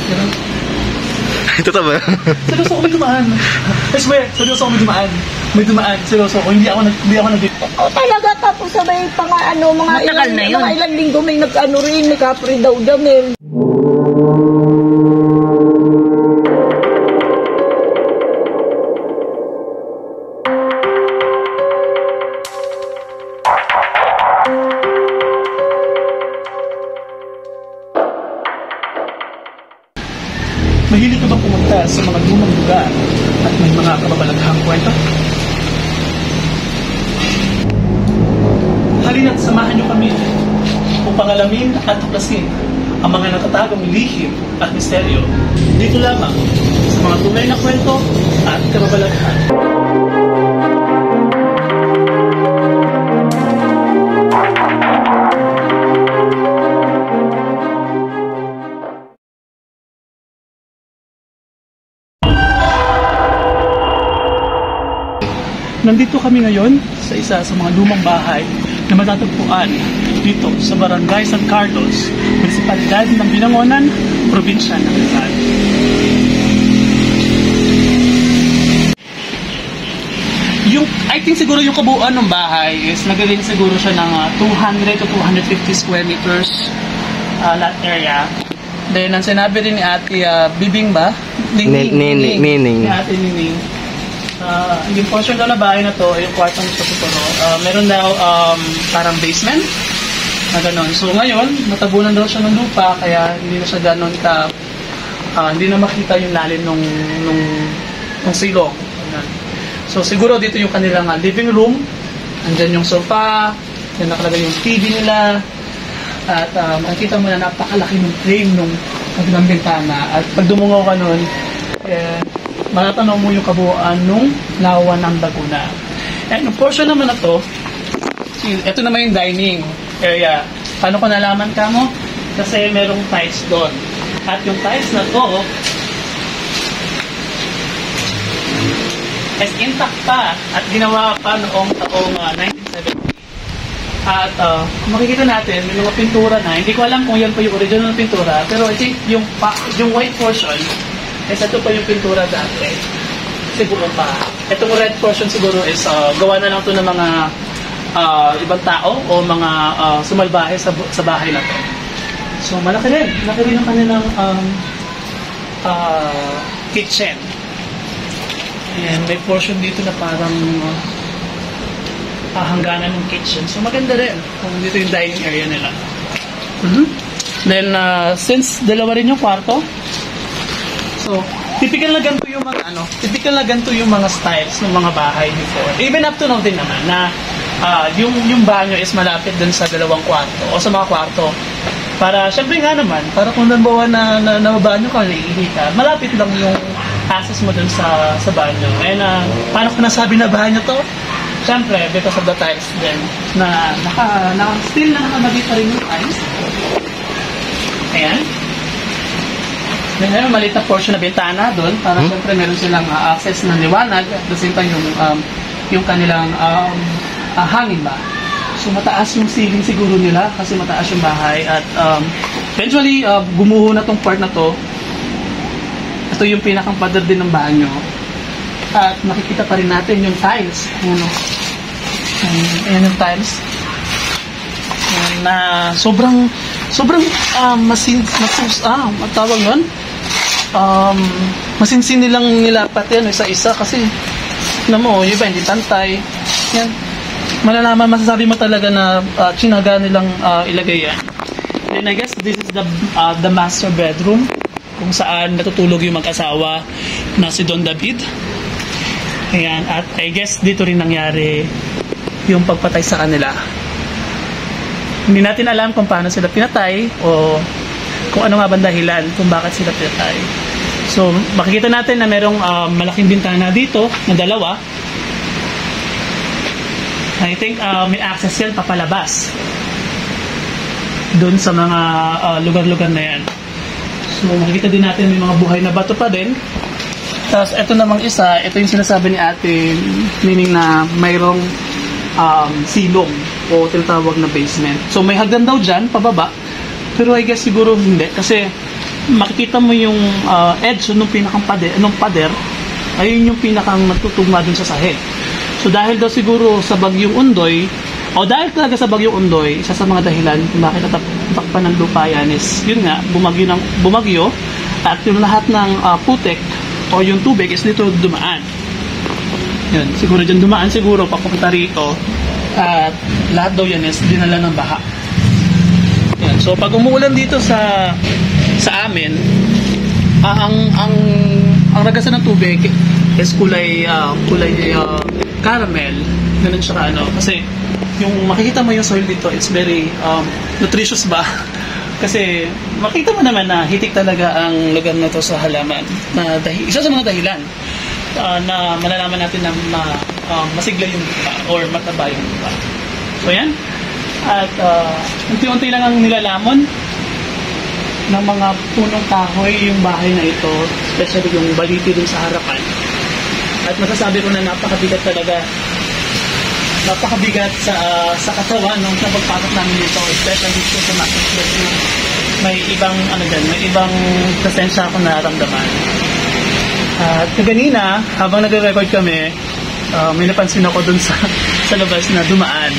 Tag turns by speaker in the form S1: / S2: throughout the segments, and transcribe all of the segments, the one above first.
S1: Ganun.
S2: Totoo ba?
S1: Seryoso ako may dumaan. I swear, seryoso ako may dumaan. May dumaan, seryoso ako. Hindi ako nag...
S3: Oo talaga, tapos sabay pa nga
S4: Matagal na yun.
S3: mga ilang linggo may rin, nagka-free daw dami.
S1: Mahilig ka ba pumunta sa mga lumang lugar at may mga kababalaghang kwento? Halina't samahan niyo kami upang alamin at tuklasin ang mga natatagong lihim at misteryo dito lamang sa mga tunay na kwento at kababalaghan. Nandito kami ngayon sa isa sa mga lumang bahay na matatagpuan dito sa Barangay San Carlos, Munisipalidad ng Binangonan, Probinsya ng Rizal. I think siguro yung kabuuan ng bahay is nagaling siguro siya ng 200 to 250 square meters lot area. Then, ang sinabi rin ni Ate Bibing ba?
S2: Nining.
S1: Ni Ate Nining. Yung portion daw na bahay na to, yung kwartong ito meron daw parang basement na gano'n. So ngayon, natabunan daw siya ng lupa, kaya hindi na siya gano'n hindi na makita yung lalim nung silong. So siguro dito yung kanilang living room, andyan yung sofa, yan nakalagay yung TV nila, at makikita mo na napakalaki ng frame nung kabilang bintana. At pag dumungaw ka nun, matatanaw mo yung kabuuan nung lawa ng Laguna. And yung portion naman na to, ito naman yung dining area. Paano ko nalaman ka mo? Kasi merong tiles doon. At yung tiles na to is intact pa at ginawa pa noong taong 1970. At kung makikita natin, may mga pintura na, hindi ko alam kung yan pa yung original pintura, pero I think yung white portion, ito pa yung pintura dati. Siguro pa. Itong red portion siguro is gawa na lang ito ng mga ibang tao o mga sumalbahe sa bahay na ito. So malaki rin. Malaki rin ang kanilang kitchen. And may portion dito na parang hangganan ng kitchen. So maganda rin kung dito yung dining area nila. Then since dalawa rin yung kwarto, so, typical na ganito yung mga styles ng mga bahay before. Even up to now din naman na yung banyo is malapit dun sa dalawang kwarto o sa mga kwarto. Para, syempre nga naman, para kung nabawa na banyo ka, naiihi ka, malapit lang yung access mo dun sa banyo. And paano ko nasabi na banyo to? Syempre, because of the tiles din, na still na nakamagit pa rin yung tiles. Ayan. Meron maliit na portion na bintana doon para siyempre meron silang access ng liwanag at the same time yung kanilang hangin ba. So mataas yung ceiling siguro nila kasi mataas yung bahay at eventually gumuho na tong part na to. Ito yung pinakang pader din ng banyo at makikita pa rin natin yung tiles. Ayan yung tiles na sobrang matawag nun? Masinsin nilang nilapat yan isa-isa kasi yung iba hindi pantay yan. Malalaman, masasabi mo talaga na tsinaga nilang ilagay yan. Then I guess this is the master bedroom kung saan natutulog yung mag-asawa na si Don David. Ayan, at I guess dito rin nangyari yung pagpatay sa kanila. Hindi natin alam kung paano sila pinatay o kung ano nga ba dahilan kung bakit sila pinatay. So, makikita natin na merong malaking bintana dito na dalawa. I think may access yan papalabas doon sa mga lugar-lugar na yan. So, makikita din natin may mga buhay na bato pa din. Tapos, ito namang isa, ito yung sinasabi ni ate, meaning na mayroong silong o tinatawag na basement. So may hagdan daw dyan, pababa. Pero I guess siguro hindi. Kasi makikita mo yung edge nung pinakang pader, ayun yung pinakang matutugma dun sa sahig. So dahil daw siguro sa Bagyong Undoy, o dahil talaga sa Bagyong Undoy, isa sa mga dahilan kung bakit natakpan ng lupa yan is, yun nga, bumagyo, at yung lahat ng putek o yung tubig is dito dumaan. Yun, siguro dyan dumaan siguro papunta rito, at lahat daw yan is dinala ng baha. Yan. So pag umuulan dito sa amin, ang ragasan ng tubig is kulay caramel, ganun siya kasi yung makikita mo yung soil dito is very nutritious ba? Kasi makita mo naman na hitik talaga ang lugar na to sa halaman. Na isa sa mga dahilan na malalaman natin na masigla yung lupa or mataba yung lupa. So yan. At unti-unti lang ang nilalamon ng mga punong kahoy yung bahay na ito, especially yung baliti dun sa harapan. At masasabi ko na napakabigat talaga, napakabigat sa katawan nung napagpatok namin dito, especially dito sa marketplace na may ibang may ibang presensya ako nararamdaman. At kanina, habang nagre-record kami, may napansin ako dun sa labas na dumaan.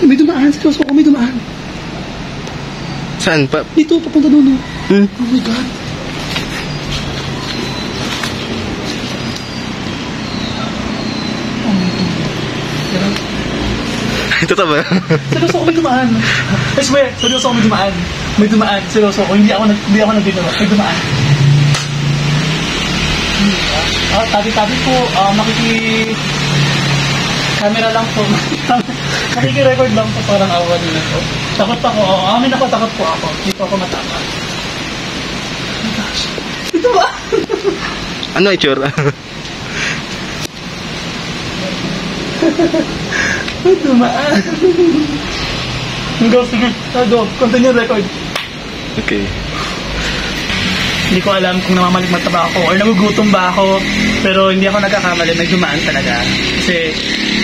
S1: May dumaan, seryoso ako, may dumaan.
S2: Saan pa?
S1: Dito, papunta doon. Oh my God.
S2: Ito ba?
S1: Seryoso ako, may dumaan. I swear, seryoso ako, may dumaan. May dumaan, seryoso ako. Hindi ako nagbibiro. May dumaan. Tabi-tabi po, camera lang po. Nakiki-record lang po, parang awa nila po. Takot ako. Amin ako, takot po ako. Hindi po ako matama. Oh my gosh. Ito ba?
S2: Ano itsura?
S1: May dumaan. Sige. Continue record.
S2: Okay.
S1: Hindi ko alam kung namamaligmata ba ako or nagugutom ba ako, pero hindi ako nagkakamali, may dumaan talaga. Kasi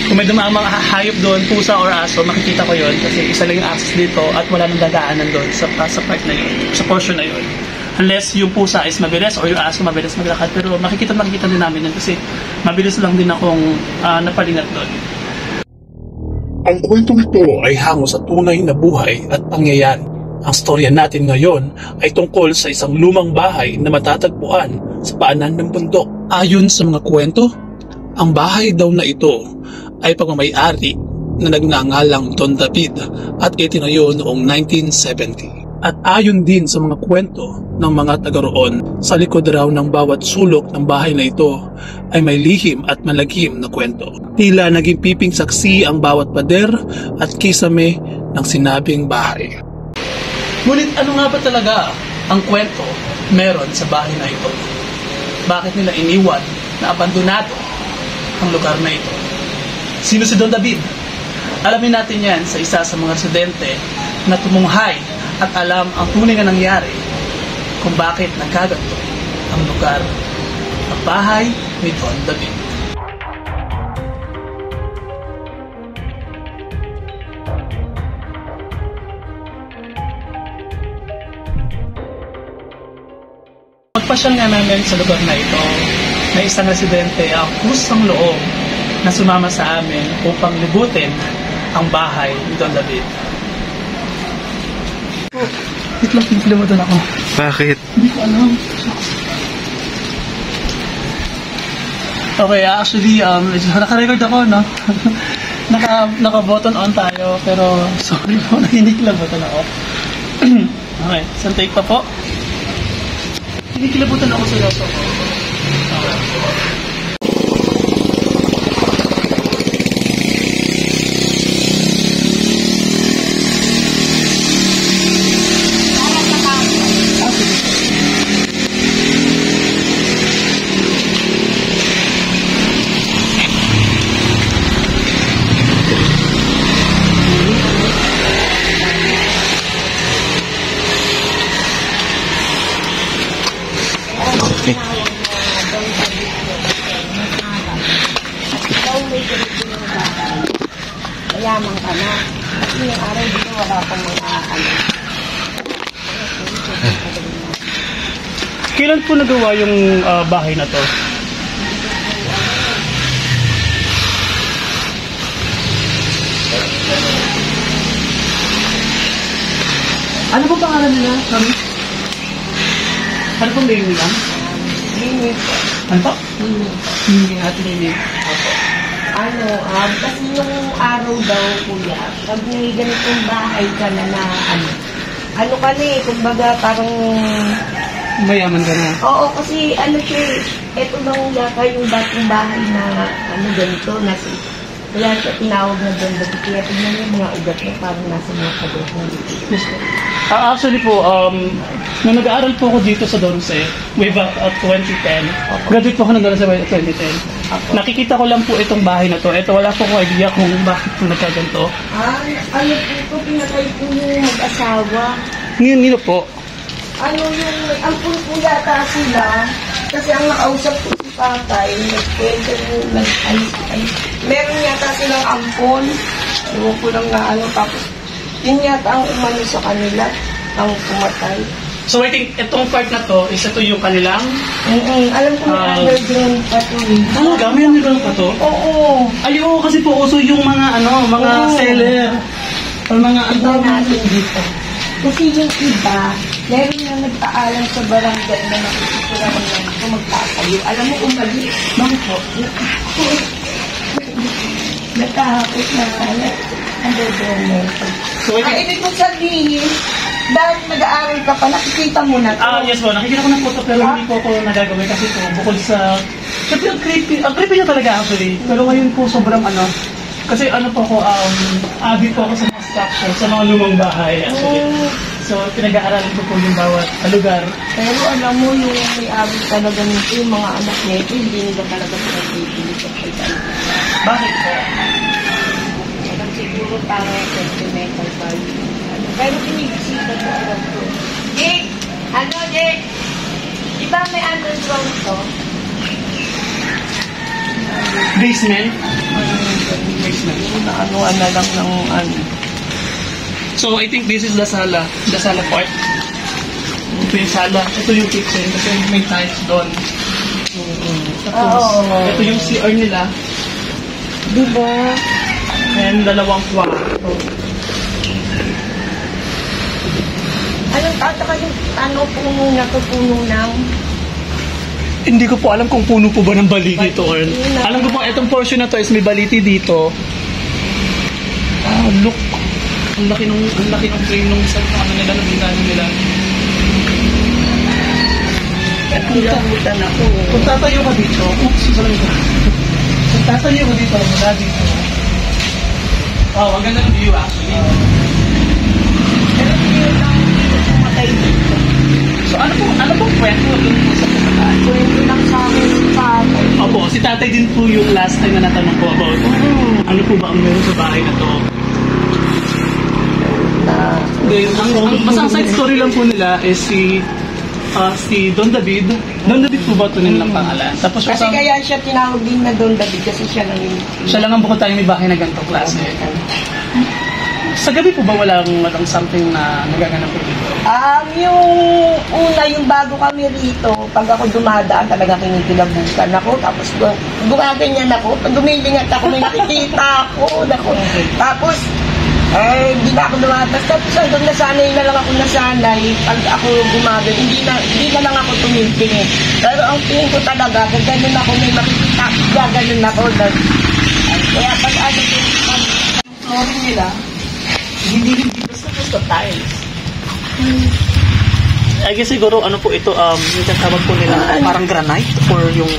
S1: kung may dumaan mga hayop doon, pusa or aso, makikita ko yon kasi isa lang yung access dito at wala nang dadaanan doon sa part na yun, sa portion na yun. Unless yung pusa is mabilis or yung aso mabilis maglakad, pero makikita din namin yun kasi mabilis lang din akong napalingat doon.
S4: Ang kwentong ito ay hango sa tunay na buhay at pangyayari. Ang storya natin ngayon ay tungkol sa isang lumang bahay na matatagpuan sa paanan ng bundok. Ayon sa mga kwento, ang bahay daw na ito ay pagmamay-ari na nagngangalang Don David at itinayo noong 1970. At ayon din sa mga kwento ng mga taga roon, sa likod raw ng bawat sulok ng bahay na ito ay may lihim at malagim na kwento. Tila naging piping saksi ang bawat pader at kisame ng sinabing bahay.
S1: Ngunit ano nga ba talaga ang kwento meron sa bahay na ito? Bakit nila iniwan na abandonado ang lugar na ito? Sino si Don David? Alamin natin yan sa isa sa mga residente na tumunghay at alam ang tunay na nangyari kung bakit nagkaganto ang lugar ng bahay ni Don David. Pagpasyal nga namin sa lugar na ito, may isang residente ang kusang loob na sumama sa amin upang libutin ang bahay ni Don David. Wait lang, nakalimutan ako.
S2: Bakit?
S1: Hindi ko alam. Okay, actually, naka-record ako, no? Naka-button on tayo, pero sorry po, nahinikilabutan ako. Okay, isang take pa po. Hinikilabutan ako sa laso ko.
S3: Mayaman ka na. Kasi yung araw dito wala pang mga ano.
S1: Kailan po nagawa yung bahay na to? Ano po pangalan nila? Sorry. Ano pong name nila?
S3: Hindi po.
S1: Ano po?
S3: Hindi.
S1: Hindi natin name.
S3: Kasi yung araw daw, kuya, pag may ganitong bahay ka na ano ka na eh, kumbaga parang,
S1: Mayaman ka na.
S3: oo, kasi siya eh, eto lang yata yung dating bahay na, ganito, kaya siya tinawag na doon, kaya tignan mo yung mga ugat niya, parang nasa mga kabot na dito.
S1: Actually po, nung nag-aaral po ako dito sa Dorse, way back 2010, graduate po ako ng Dorse 2010. Nakikita ko lang po itong bahay na to. Ito, wala po akong idea kung bakit po nagkaganto.
S3: Po, pinatay po yung mag-asawa.
S1: Nino po?
S3: Ang po yata sila, kasi ang nakausap ko si Patay, nagkwento yung meron yata silang ampon, ewan ko lang na tapos yun yata ang umano sa kanila, ang pumatay.
S1: So I think itong part na to, is ito yung kanilang...
S3: Alam ko may underground pa to.
S1: Talaga? May underground pa to?
S3: Oo.
S1: Ay, oo, kasi po uso yung mga mga seller. Or mga
S3: Iba natin dito. Kasi yung iba, meron na nagpaalam sa barangay na nakikipurahan lang kung magtatayo. Alam mo, umalis.
S1: Bakit po?
S3: Natahapos na underground.
S1: So I
S3: Ang
S1: think...
S3: ibig ko sabihin, dahil nag-aaral ka pa, nakikita mo na to.
S1: Yes po, nakikita ko na po ito pero hindi po ako nagagawin kasi po bukod sa... Siyempre ang creepy niya talaga actually. Pero ngayon po sobrang kasi po ako, avid po ako sa mga structure, sa mga lumang bahay actually. So pinag-aaralan ko po yung bawat lugar.
S3: Pero alam mo, yung may-ari talaga nito, yung mga anak nito, hindi nila talaga pinag-ibig sa pagkakas.
S1: Bakit po?
S3: Walang siguro parang sentimental value. Pero pinibisita ko alam ko. Dick! Dick? Diba may underground to?
S1: Basement?
S3: Basement. Ano na lang ng
S1: So I think this is the sala part. Ito yung sala, ito yung kitchen kasi may tiles doon. Tapos, ito yung CR nila.
S3: Diba?
S1: And dalawang kwarto.
S3: Anong tataka yung puno na to, puno ng...
S1: Hindi ko po alam kung puno po ba ng baliti ito or... Alam ko po, itong portion na to is may baliti dito. Look. Ang laki nung frame nung sa nila, ng bintana nila.
S3: Kinabutan ako.
S1: Kung tatayo ka dito, kung tatayo ka dito, mula dito. Ang ganda ng view actually.
S3: Pero hindi lang pumatay dito.
S1: So ano pong kwento dun po sa pumatay?
S3: Kwento lang sa akin si Patay.
S1: Opo, si tatay din po yung last time na natanong ko about ano po ba ang meron sa bahay na to. Basta ang side story lang po nila is si Don David. Don David po ba ito nilang pangalan? Tapos
S3: Kasi kaya siya tinawag din na Don David kasi siya lang
S1: ang bukod tayo may bahay na ganitong klase. Sa gabi po ba walang something na nagaganap po dito?
S3: Yung una, yung bago kami rito, pag ako dumadaan, talaga kinikilabutan ako. Tapos gumaganyan ako. Pag gumilingat ako, may nakikita ako. Tapos, hindi na ako dumatas. Tapos hanggang nasanay na lang ako nasanay. Pag ako gumagan, hindi na lang ako tumingin. Pero ang tingin ko talaga, gaganon ako, may makikita, gaganon ako. Kaya pag yung flooring nila, hindi basta tiles. I guess siguro ano po ito, yung tatawag po nila parang granite or yung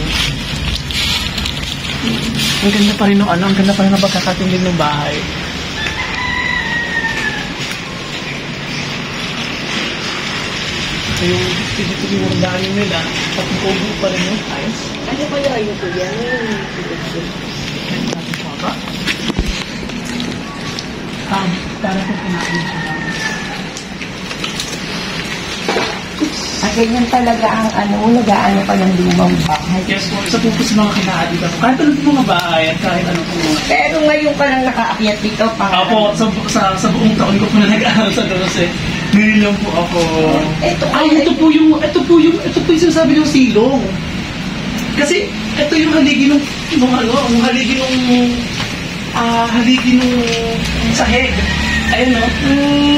S1: ang ganda pa rin ang ganda pa rin ng pagkakatingin ng bahay. So yung dito yung daanin nila, pag-ubo pa rin yung tiles.
S3: ano kaya yun ko yan?
S1: Para po kinain siya lang.
S3: Ganyan talaga ang nag-aano ka ng lumang bahay.
S1: Yes po, isa po sa mga kinaadi ka. Kahit ano po mga bahay at kahit ano po mga...
S3: Pero ngayon ka lang nakaakyat dito para...
S1: Opo, sa buong taon ko po na nag-aaral sa Dorse. Ngayon lang po ako...
S3: Ito
S1: Ito po yung silong. Kasi ito yung haligi nung haligi nung sahig. Ayun no.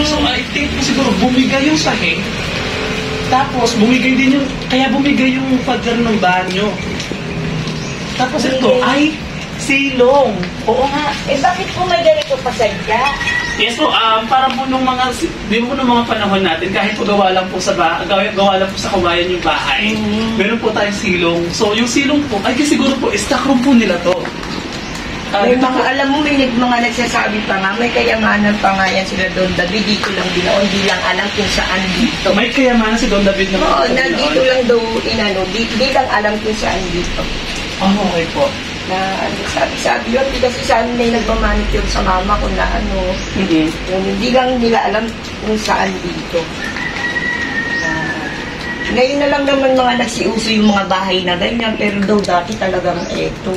S1: So I think siguro bumigay yung sahig. Tapos bumigay din yung pader ng banyo. Tapos ito ay silong. Oo nga.
S3: Bakit po may ganito pa sadya?
S1: Yes po, para po nung mga, di po nung mga panahon natin, kahit po gawa lang po sa kawayan yung bahay, meron po tayong silong. So yung silong po, ay siguro po, stock room po nila to.
S3: May mga, alam mo, may mga nagsasabi pa nga, may kayamanan pa nga yan sila Don David, dito lang binoon, di lang alam kung saan dito.
S1: May kayamanan si Don David na
S3: Oo, dito lang daw, di lang alam kung saan dito.
S1: Okay po.
S3: Na sabi yun, kasi sa amin may nagmamanicure sa mama ko na yung hindi lang nila alam kung saan dito. Ngayon na lang naman mga nagsiuso yung mga bahay na ganyan, pero daw dati talagang eto.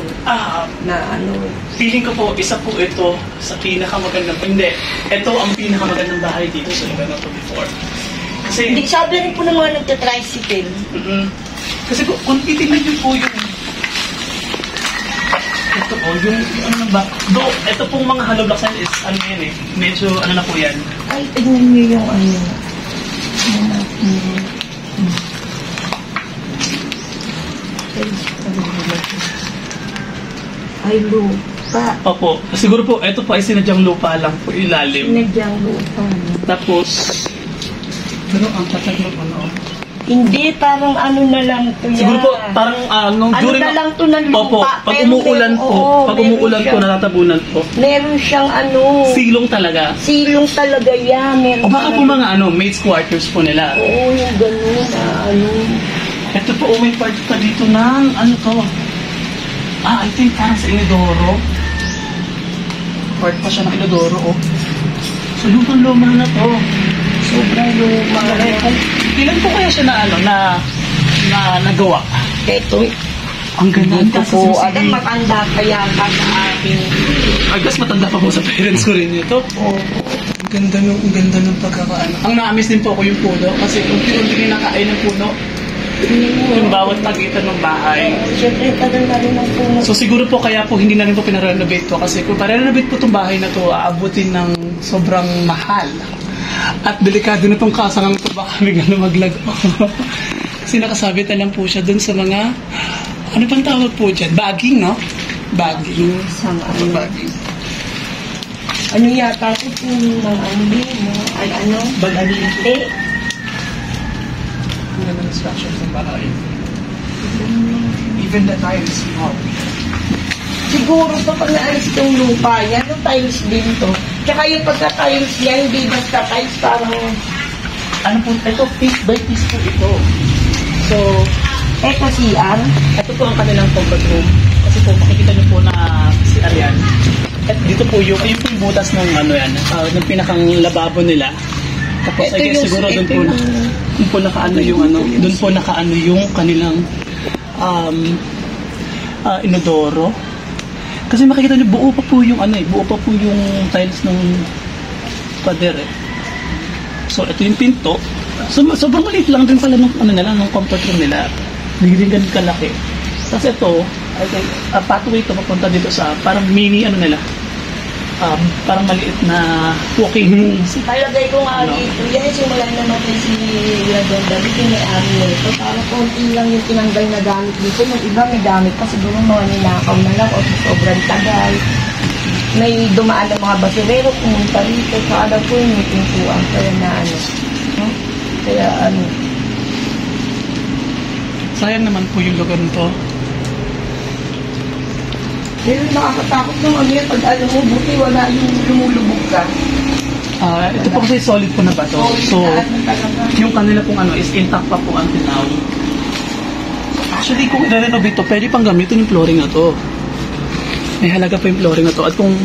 S1: Feeling ko po, isa po ito sa pinakamagandang, hindi, ito ang pinakamagandang bahay dito sa lugar na to before. Kasi,
S3: hindi, sabi rin po ng mga nagtatricycle.
S1: Kasi kung titignan niyo po yung ito po, yung ano ba? Ito pong mga hollow blocks is, ano yan medyo, ano na po yan.
S3: Ay, tignan niyo yung ano. Ay, lupa.
S1: Opo, siguro po, ito po ay sinadyang lupa lang po, ilalim.
S3: Sinadyang lupa.
S1: Tapos, pero ang patag ng ano,
S3: hindi, parang ano na lang to yan.
S1: siguro po, parang nung
S3: ano
S1: during...
S3: na lang to ng lupa.
S1: Opo, pag umuulan po, natatabunan po.
S3: Meron siyang ano.
S1: Silong talaga.
S3: Silong talaga yan.
S1: O baka po mga maid's quarters po nila.
S3: Oo, yung gano'n na ano.
S1: Ito po, may part pa dito ng, ano to? I think parang sa Inodoro. Part pa siya ng Inodoro, oh. So, lupang-luma na to.
S3: Sobrang luma.
S1: Ilan po kaya siya na nagawa?
S3: Ito,
S1: Ang ganda.
S3: dito po, alam, matanda kaya ka sa akin.
S1: I guess matanda pa po sa parents ko rin ito.
S3: Oo.
S1: Ang ganda ng pagkakaano. Ang na-miss din po ko yung puno kasi unti-unti kinakain ng puno. Yung bawat pagitan ng bahay.
S3: Siyempre, tagal na rin ang puno.
S1: So siguro po kaya po hindi na rin po pinarenovate to kasi kung pa-renovate po itong bahay na to, aabutin ng sobrang mahal. At delikado na itong kasangang ito, baka kami gano'n maglago. Kasi nakasabit na lang po siya dun sa mga, ano pang tawag po dyan? Bagging, no? Bagging. Bagging.
S3: Ano yata ito po ng ano din, ay ano? Bagalite.
S1: Ang ganda ng structure ng bahay. Even the tiles, small.
S3: Siguro pa pag naalis itong lupa yan, yung tiles din to. Tsaka yung pagka-tiles niya, hindi basta tiles, parang...
S1: Ano po, ito, piece by piece po ito. So,
S3: Eto CR.
S1: ito po ang kanilang comfort room. Kasi po, makikita niyo po na si Arian. At dito po yung, ayun po yung butas ng ano yan, ng pinakang lababo nila. Tapos, I guess siguro doon po nakaano yung ano, doon po nakaano yung kanilang inodoro. Kasi makikita niyo buo pa po yung ano buo pa po yung tiles ng pader eh. So ito yung pinto. So sobrang maliit lang din pala ng ano nila, ng comfort room nila. Hindi din ganun kalaki. Tapos ito, pathway to papunta dito sa parang mini ano nila. Parang maliit na walking.
S3: Palagay ko nga dito, yan simulan naman kay si Don David, yung may-ari nito. Parang konti lang yung tinanggal na gamit dito. Yung iba may gamit pa, siguro mga ninakaw na lang o sobrang tagal. May dumaan ng mga basurero, pumunta rito. Kala po yung may pintuan. Kaya na ano. Kaya ano.
S1: Sayang naman po yung lugar nito.
S3: Pero nakakatakot naman yan pag alam mo, buti wala yung lumulubog ka.
S1: Ito po kasi solid po na bato. So, yung kanila pong ano is intact pa po until now. Actually, kung i-renovate to, pwede pang gamitin yung flooring na to. May halaga pa yung flooring na to. At kung,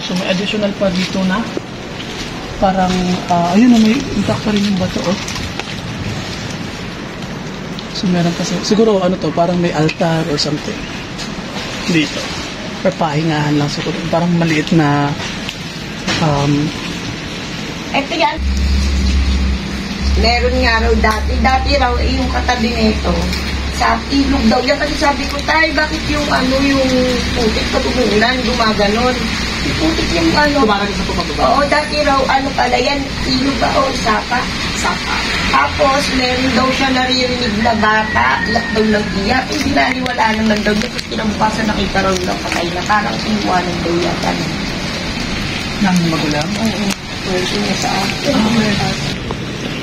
S1: so may additional pa dito na, parang, ayun na, may intact pa rin yung bato, oh. So, meron pa siguro, ano to, parang may altar or something. Dito. Or pahingahan lang siguro. Parang maliit na
S3: Ito yan. meron nga raw dati raw yung katabi nito, sa ilog daw yan. Kasi sabi ko, tay, bakit yung yung putik pag umuulan, gumaganon? Yung putik yung
S1: Tumarag sa pumababa.
S3: Oo, dati raw, pala yan, ilog ba o sapa?
S1: Sapa.
S3: Tapos, meron daw siya naririnig na bata, iyak daw ng iyak. Hindi naniwala naman daw niya. Tapos kinabukasan nakita raw ng patay na parang iwanan daw yata.
S1: Nang magulang?
S3: Oo. Pwede niya sa akin.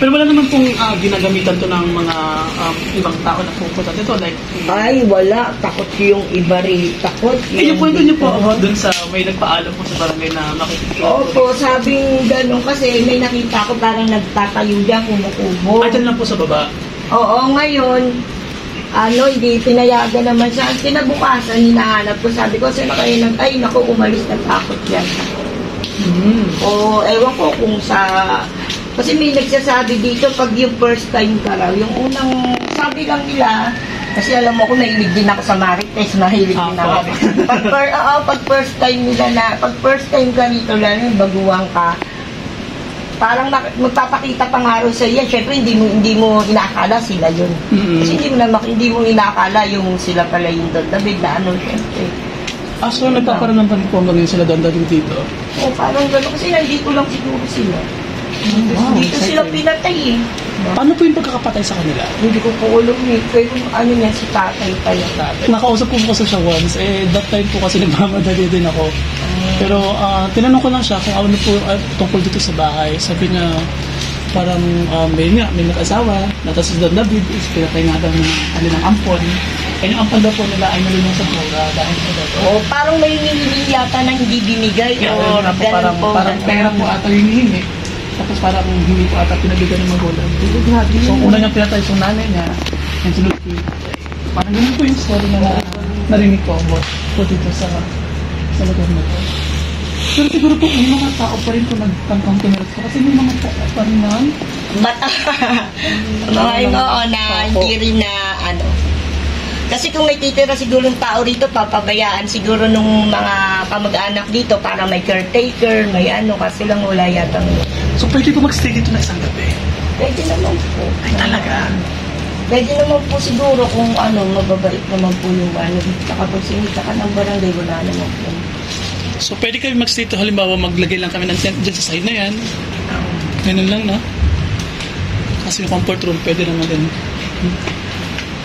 S1: Pero wala naman pong ginagamitan to ng mga ibang tao na pupunta dito. Like,
S3: Ay, wala. Takot yung iba rin. Takot.
S1: yung kwento niyo po about dun sa may nagpaalam po sa barangay na makikita.
S3: Opo, sabing gano'n kasi may nakita ko parang nagtatayo dyan, kumukubo.
S1: Dyan lang po sa baba.
S3: Oo, ngayon, hindi pinayagan naman siya. Kinabukasan, hinahanap ko. Sabi ko, sino kayo ay, naku, umalis na takot yan. O, ewan ko kung kasi may nagsasabi dito, pag yung first time ka raw, yung unang, sabi lang nila, kasi alam mo ko, nahilig din ako sa Marites, mahilig din ako. Pag first time nila pag first time ka nito lang, baguhan ka, parang magpapakita pa nga rin sa iya. Siyempre, hindi mo inaakala sila yun. Kasi hindi mo inaakala yung sila pala yung doon. Bigla, siyempre.
S1: So nagkakaroon ng panipuan ngayon sila doon dito?
S3: Oo, parang gano'n. Kasi nandito lang siguro sila. Dito sila pinatay eh.
S1: Paano po yung pagkakapatay sa kanila?
S3: Hindi ko po alam eh. Pero niya si tatay pa yan.
S1: Nakausap ko kasi siya once. That time po kasi nagmamadali din ako. Pero tinanong ko lang siya kung ano po tungkol dito sa bahay. Sabi niya, parang may nag-asawa, tapos si Don David is pinatay nga daw ng kanilang ampon. Kaya yung ampon daw po nila ay nalunong sa mura dahil po daw.
S3: Oo, parang may hinihiling yata na hindi binigay. O
S1: parang pera po ata yung hinihingi. Tapos parang hindi po ata pinabigyan ng magulang. So una niyang pinatay yung nanay niya, yung sinuti. Parang ganun po yung story na narinig ko po dito sa lugar na po. Pero siguro po may mga tao pa rin po nagtangkang tumirot ko kasi may mga tao pa rin na
S3: Bata. na hindi rin na Kasi kung may titira siguro ng tao rito, papabayaan siguro nung mga kamag-anak dito para may caretaker, may kasi lang wala yata.
S1: So pwede po magstay dito na isang gabi?
S3: Pwede naman po.
S1: Ay talaga?
S3: Pwede naman po siguro kung mababait naman po yung Saka pag sinita ka ng barangay, wala naman po.
S1: So pwede kami magstay to, halimbawa maglagay lang kami ng tent dyan sa side na yan. Ganun lang, no? Kasi yung comfort room, pwede naman din.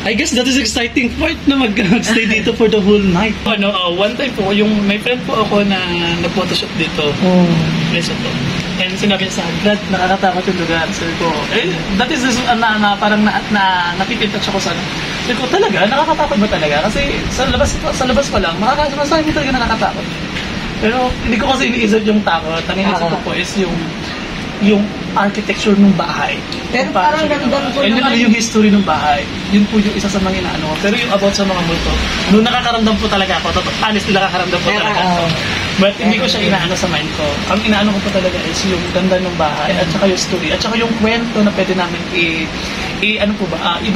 S1: I guess that is exciting part na mag-stay dito for the whole night. One time po, may friend po ako na nag-photoshoot dito. Place ito. And sinabi niya sa akin, Brad, nakakatakot yung lugar. Sabi ko, that is parang napipintouch ako sa Sabi ko, talaga? Nakakatakot ba talaga? Kasi sa labas pa lang, masasabi mo talaga nakakatakot. Pero hindi ko kasi iniisip yung takot. Ang iniisip ko po is yung architecture ng bahay.
S3: Pero parang ramdam ko
S1: naman. And yung history ng bahay. Yun po yung isa sa mga inaano. Pero yung about sa mga multo, noon nakakaramdam po talaga ako. Honestly, nakakaramdam po talaga ako. But hindi ko siya inaano sa mind ko. Ang inaano ko po talaga is yung ganda ng bahay at saka yung story at saka yung kwento na pwede namin ibahagi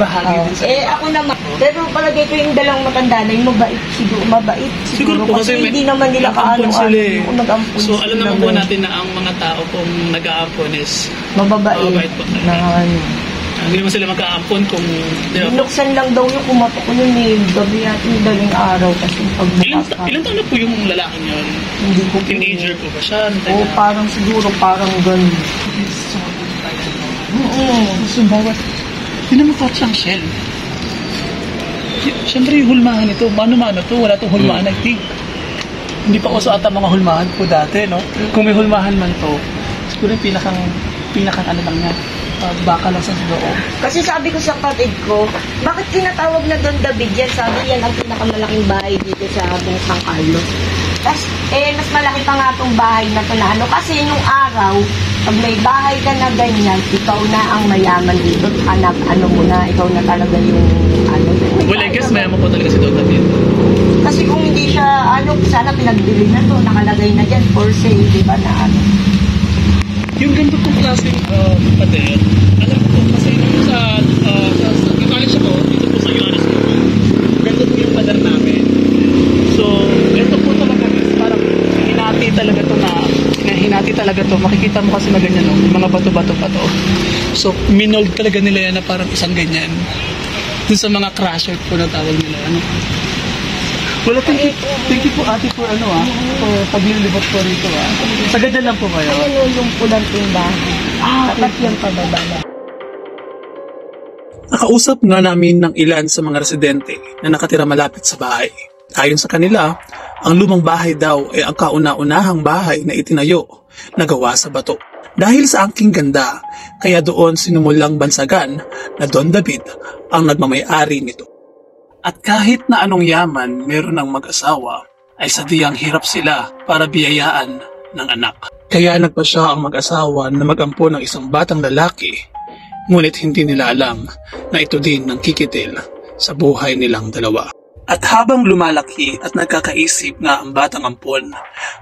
S1: din sa
S3: ako naman. Pero palagay ko yung dalawang matanda na yung mabait. Siguro
S1: po kasi
S3: hindi naman nila
S1: nag-ampon. So alam naman po natin na ang mga tao kung nag-aampon is
S3: mababait
S1: po.
S3: Hindi
S1: naman sila mag-aampon kung
S3: binuksan lang daw yung kumatok ko yun gabi natin daling araw kasi pagbukas
S1: ilan taon na po yung lalaking yun?
S3: Hindi ko
S1: teenager po ba siya?
S3: Parang siguro ganun.
S1: So bawat pinamukot siyang shell. Siyempre yung hulmahan ito, mano-mano to, wala itong hulmahan I think. Hindi pa uso ata mga hulmahan po dati, no? Kung may hulmahan man to, siguro yung pinakang lang niya, baka lang sa loob.
S3: Kasi sabi ko sa kapatid ko, bakit tinatawag na Don David yan? Sabi yan ang pinakamalaking bahay dito sa San Carlos. Tapos, mas malaki pa nga itong bahay na ito na kasi nung araw, pag may bahay ka na ganyan, ikaw na ang mayaman dito. Mo na, ikaw na talaga yung
S1: Well, I guess mayaman po talaga si Don David.
S3: Kasi kung hindi siya, sana pinagbili na to, nakalagay na dyan for sale, di ba na
S1: Yung ganito pong klaseng pader, alam ko kasi sa college ako, dito po sa URS ko, ganito po yung pader namin. So, ito po talaga parang hinati talaga talaga to. Makikita mo kasi na ganyan, no? Mga bato-bato pa to. So, minold talaga nila yan na parang isang ganyan. Dun sa mga crusher po na tawag nila. Ano? Well, thank you po ate for for paglilibot po rito Sagad lang po kayo.
S3: Ano yung pulang tindahan? Tapat yung pababa na.
S4: Nakausap nga namin ng ilan sa mga residente na nakatira malapit sa bahay. Ayon sa kanila, ang lumang bahay daw ay ang kauna-unahang bahay na itinayo na gawa sa bato. Dahil sa angking ganda, kaya doon sinumulang bansagan na Don David ang nagmamay-ari nito. At kahit na anong yaman meron ng mag-asawa, ay sadyang hirap sila para biyayaan ng anak. Kaya nagpasya ang mag-asawa na mag-ampon ng isang batang lalaki, ngunit hindi nila alam na ito din ang kikitil sa buhay nilang dalawa. At habang lumalaki at nagkakaisip nga ang batang ampon,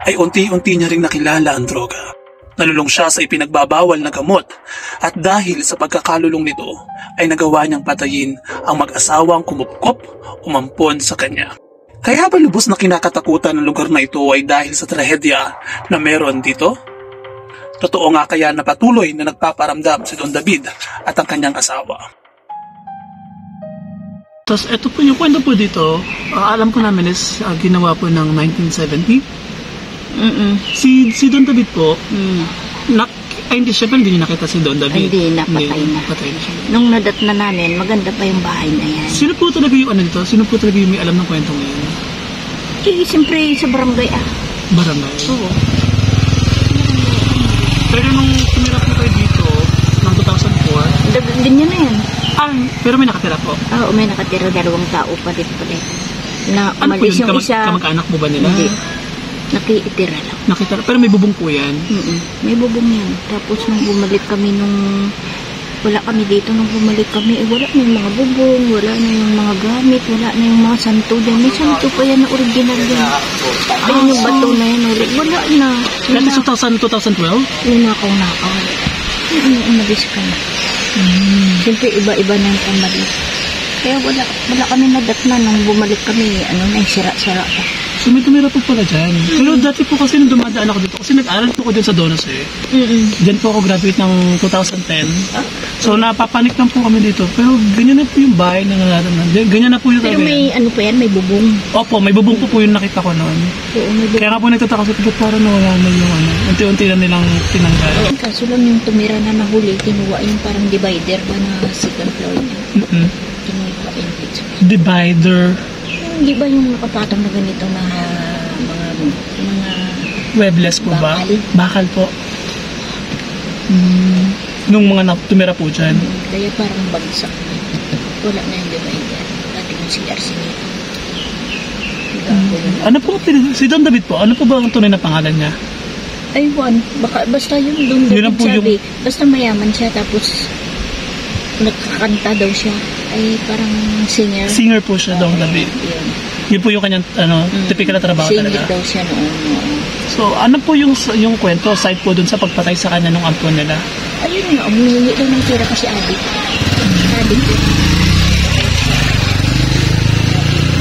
S4: ay unti-unti niya ring nakilala ang droga. Nalulong siya sa ipinagbabawal na gamot at dahil sa pagkakalulong nito ay nagawa niyang patayin ang mag-asawang kumupkop umampon sa kanya. Kaya ba lubos na kinakatakutan ng lugar na ito ay dahil sa trahedya na meron dito? Totoo nga kaya na patuloy na nagpaparamdam si Don David at ang kanyang asawa.
S1: Tapos ito po yung kwento po dito, alam ko namin is ginawa po ng 1970. Si Don David po, hindi siya, hindi nakita si Don David.
S5: Hindi, napatay na.
S1: Patay na siya.
S5: Nung nadatna namin, maganda pa yung bahay na yan.
S1: Sino po talaga yung ano nito? Sino po talaga yung may alam ng kwentong ngayon?
S5: Siyempre sa barangay
S1: Barangay?
S5: Oo.
S1: Pero nung tumira po kayo dito, ng 2004,
S5: Ganyan na yan.
S1: Pero may nakatira po.
S5: Oo, may nakatira 2 tao pa rin pala. Na
S1: Ano po
S5: umalis
S1: yun?
S5: yung isa.
S1: Kamag-anak mo ba nila?
S5: Hindi. Nakiitira lang.
S1: Nakitira. Pero may bubong po yan?
S5: May bubong yan. Tapos nung bumalik kami wala kami dito nung bumalik kami, wala na yung mga bubong, wala na yung mga gamit, wala na yung mga santo din. May santo pa yan na original din. Ayun yung bato na yan ulit. Wala na.
S1: That is 2012?
S5: Nakaw. Umalis ka na. Siyempre iba-iba na yung pamalis. Kaya wala kami nadatna nung bumalik kami, sira-sira pa.
S1: So may tumira po pala dyan. Pero dati po kasi nung dumadaan ako dito, kasi nag-aral po ko dyan sa Donos Diyan po ako graduate ng 2010. So napapanik lang po kami dito. Pero ganyan na po yung bahay na nararamdaman. Ganyan na po yung
S5: Pero may pa yan, may bubong.
S1: Opo, may bubong po yung nakita ko noon.
S5: Oo, may bubong.
S1: Kaya nga po nagtataka kasi ba't parang nawala na yung unti-unti na nilang tinanggal.
S5: Kaso lang yung tumira na nahuli, kinuha yung parang divider ba na second floor niya. Kinuha yung pizza.
S1: Divider.
S5: Di ba yung nakapatong na ganito na mga
S1: Webless po ba?
S5: Bakal.
S1: Bakal po. Nung mga tumira po dyan.
S5: Kaya parang bagsak. Wala na yung divider. Dati yung CRC nito.
S1: Ano po, si Don David po, ano po ba ang tunay na pangalan niya?
S5: Aywan, basta yung doon
S1: Yun lang po
S5: sabi, basta mayaman siya tapos nagkakanta daw siya. Ay parang singer.
S1: Singer po siya, Don David.
S5: Yun.
S1: Yun po yung kanyang typical na trabaho
S5: Singer
S1: talaga.
S5: daw siya noon.
S1: So, ano po yung kwento side po dun sa pagpatay sa kanya nung ampon nila?
S5: Ayun nga, umihingi daw ng tira kasi adik. Adik yun.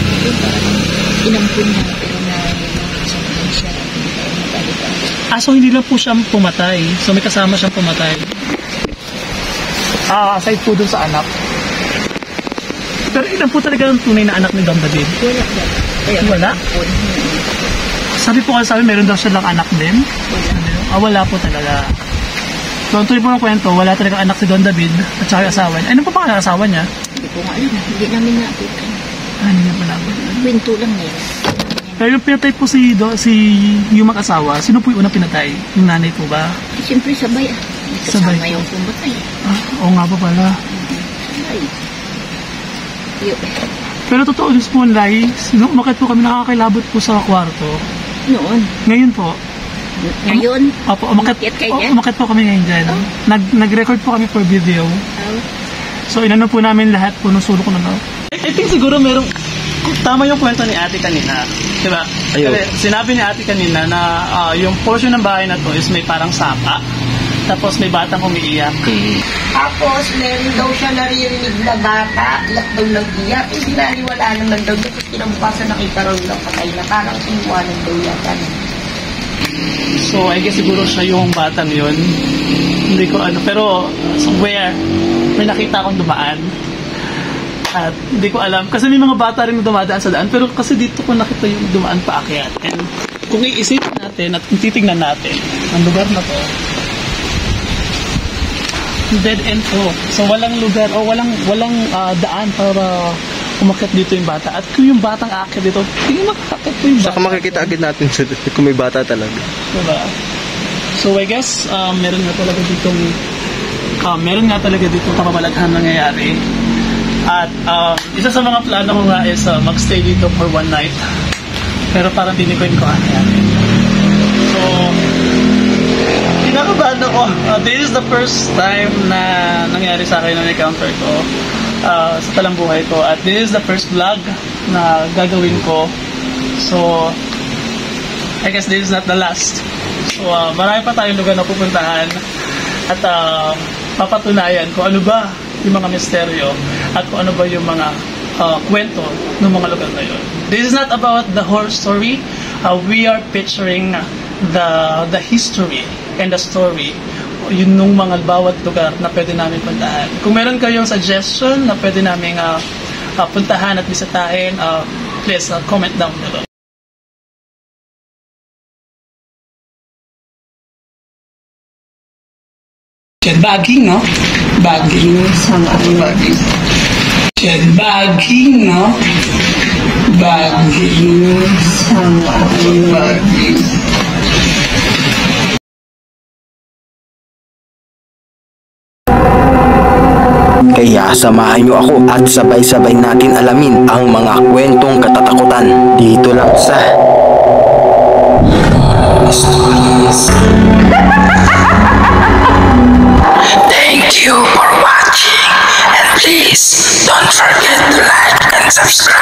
S5: Ayun, parang inampun niya pero sabihin siya.
S1: So hindi lang po siya pumatay. So may kasama siyang pumatay. Aside po dun sa anak. Pero ilan po talaga ang tunay na anak ni Don David?
S5: Wala ba?
S1: Wala? Sabi po kasi meron daw silang anak din? Wala po talaga. So ang tuloy po ng kwento, wala talaga anak si Don David at saka yung asawa niya. Ano po ang asawa niya?
S5: Hindi ko nga alam. Hindi namin nakita.
S1: Hindi niya pala.
S5: Kwento lang niya.
S1: Pero yung pinatay po si yung mag-asawa, sino po yung unang pinatay? Yung nanay po ba?
S5: Siyempre sabay
S1: Sabay
S5: kasama
S1: po.
S5: yung pumatay.
S1: Oo nga po pala.
S5: Sabay. Yun.
S1: Pero totoo yung spoon lies, nung umakit po kami nakakilabot po sa kwarto.
S5: Noon.
S1: Ngayon po.
S5: Ngayon?
S1: Opo,
S5: Umakyat kayo dyan?
S1: umakit po kami ngayon dyan. Nag-record po kami for video. So inano po namin lahat po nung sulok ko na. I think siguro merong tama yung kwento ni ate kanina. Diba?
S2: Ayun.
S1: Kasi sinabi ni ate kanina na yung portion ng bahay na to is may parang sapa. Tapos may batang umiiyak.
S3: Tapos, meron daw siya naririnig na bata, iyak daw nag-iyak. Hindi naniwala naman daw. Tapos kinabukasan nakita raw ng patay na parang inuwanan daw yata.
S1: So, I guess siguro siya yung batang yun. Hindi ko ano. Pero, somewhere, may nakita akong dumaan. At hindi ko alam. Kasi may mga bata rin dumadaan sa daan. Pero kasi dito ko nakita yung dumaan pa akyat. And kung iisipin natin at kung titignan natin, ang lugar na to, dead end to. So, walang lugar o walang daan para umakyat dito yung bata. At kung yung batang aakyat dito, hindi makakakit po yung bata.
S2: Saka makikita agad natin kung may bata talaga.
S1: Diba? So I guess meron nga talaga ditong kababalaghan nangyayari. At isa sa mga plano ko nga is magstay dito for one night. Pero parang tinikoin ko nangyayari. So kinakabahan ako. This is the first time na nangyari sa akin na encounter ko sa talambuhay ko. At this is the first vlog na gagawin ko. So I guess this is not the last. So, marami pa tayong lugar na pupuntahan at papatunayan kung ano ba yung mga misteryo at kung ano ba yung mga kwento ng mga lugar na yun. This is not about the horror story. We are picturing the history and the story yun nung mga bawat lugar na pwede namin puntahan. Kung meron kayong suggestion na pwede namin puntahan at bisitahin, please comment down below.
S6: Bagging, no? Bagging. Bagging. Bagging, no? Bagging. Bagging.
S7: Kaya samahan niyo ako at sabay-sabay natin alamin ang mga kwentong katatakutan dito lang sa Stories. Thank you for watching and please don't forget to like and subscribe.